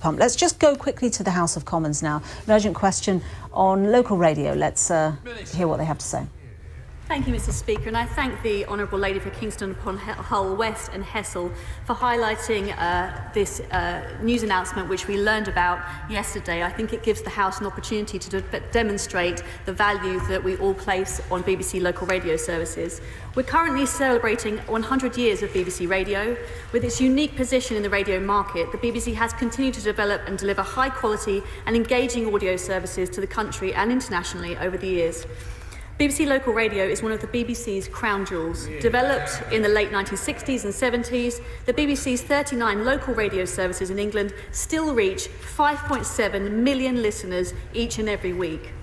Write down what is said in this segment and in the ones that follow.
pump. Let's just go quickly to the House of Commons now. An urgent question on local radio. Let's hear what they have to say. Thank you, Mr. Speaker, and I thank the Honourable Lady for Kingston upon Hull West and Hessle for highlighting this news announcement which we learned about yesterday. I think it gives the House an opportunity to demonstrate the value that we all place on BBC local radio services. We're currently celebrating 100 years of BBC Radio. With its unique position in the radio market, the BBC has continued to develop and deliver high quality and engaging audio services to the country and internationally over the years. BBC Local Radio is one of the BBC's crown jewels. Developed in the late 1960s and 70s, the BBC's 39 local radio services in England still reach 5.7 million listeners each and every week.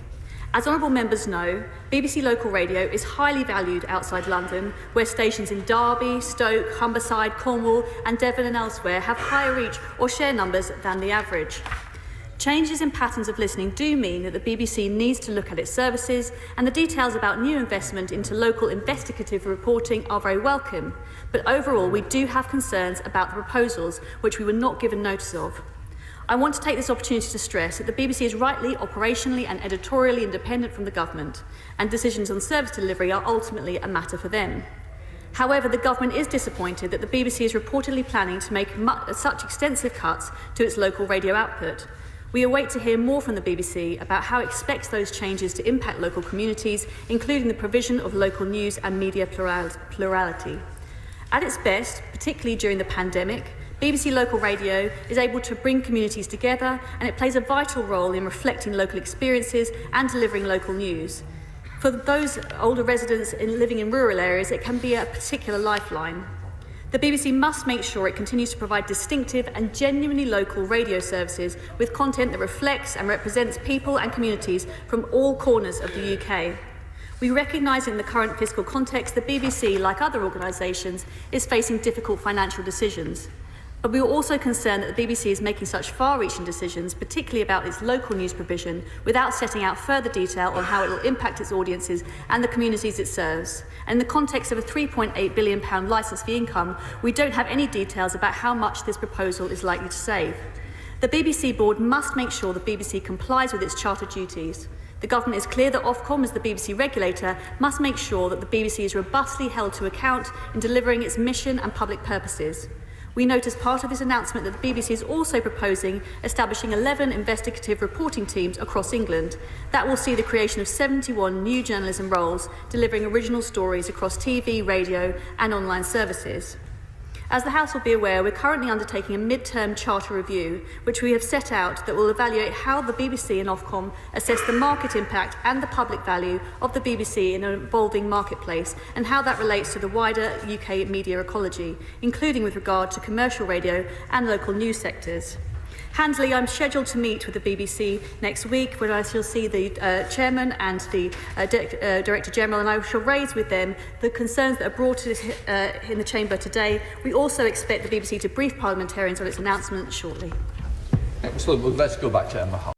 As honourable members know, BBC Local Radio is highly valued outside London, where stations in Derby, Stoke, Humberside, Cornwall and Devon and elsewhere have higher reach or share numbers than the average. Changes in patterns of listening do mean that the BBC needs to look at its services, and the details about new investment into local investigative reporting are very welcome. But overall, we do have concerns about the proposals which we were not given notice of. I want to take this opportunity to stress that the BBC is rightly, operationally and editorially independent from the government, and decisions on service delivery are ultimately a matter for them. However, the government is disappointed that the BBC is reportedly planning to make such extensive cuts to its local radio output. We await to hear more from the BBC about how it expects those changes to impact local communities, including the provision of local news and media plurality. At its best, particularly during the pandemic, BBC Local Radio is able to bring communities together, and it plays a vital role in reflecting local experiences and delivering local news. For those older residents living in rural areas, it can be a particular lifeline. The BBC must make sure it continues to provide distinctive and genuinely local radio services with content that reflects and represents people and communities from all corners of the UK. We recognise in the current fiscal context the BBC, like other organisations, is facing difficult financial decisions. But we are also concerned that the BBC is making such far-reaching decisions, particularly about its local news provision, without setting out further detail on how it will impact its audiences and the communities it serves. And in the context of a £3.8 billion licence fee income, we don't have any details about how much this proposal is likely to save. The BBC board must make sure the BBC complies with its charter duties. The government is clear that Ofcom, as the BBC regulator, must make sure that the BBC is robustly held to account in delivering its mission and public purposes. We note as part of this announcement that the BBC is also proposing establishing 11 investigative reporting teams across England. That will see the creation of 71 new journalism roles, delivering original stories across TV, radio and online services. As the House will be aware, we're currently undertaking a mid-term charter review, which we have set out, that will evaluate how the BBC and Ofcom assess the market impact and the public value of the BBC in an evolving marketplace, and how that relates to the wider UK media ecology, including with regard to commercial radio and local news sectors. Handily, I'm scheduled to meet with the BBC next week, where I shall see the Chairman and the Director General, and I shall raise with them the concerns that are brought in the Chamber today. We also expect the BBC to brief parliamentarians on its announcement shortly. So let's go back to Emma Hull.